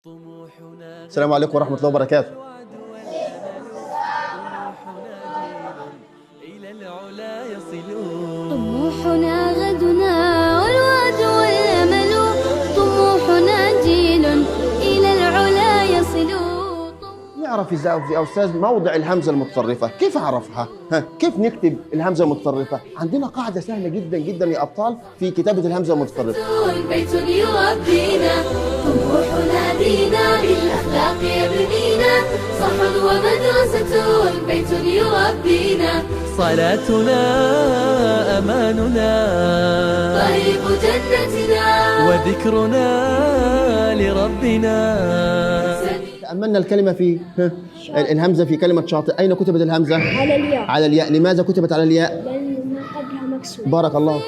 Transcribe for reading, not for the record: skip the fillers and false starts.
السلام عليكم ورحمة الله وبركاته. طموحنا غدنا والوعد والأمل، طموحنا جيل إلى العلا يصل. نعرف يا أستاذ موضع الهمزة المتطرفة، كيف أعرفها؟ كيف نكتب الهمزة المتطرفة؟ عندنا قاعدة سهلة جدا جدا يا أبطال في كتابة الهمزة المتطرفة. بيت يربينا، طموحنا دينا بالأخلاق يبنينا، صح ومدرسة بيت يربينا، صلاتنا أماننا، طريق جنتنا وذكرنا لربنا. تأملنا الكلمة في الهمزة في كلمة شاطئ، أين كتبت الهمزة؟ على الياء. على الياء. لماذا كتبت على الياء؟ لأن ما قبلها مكسور. بارك الله.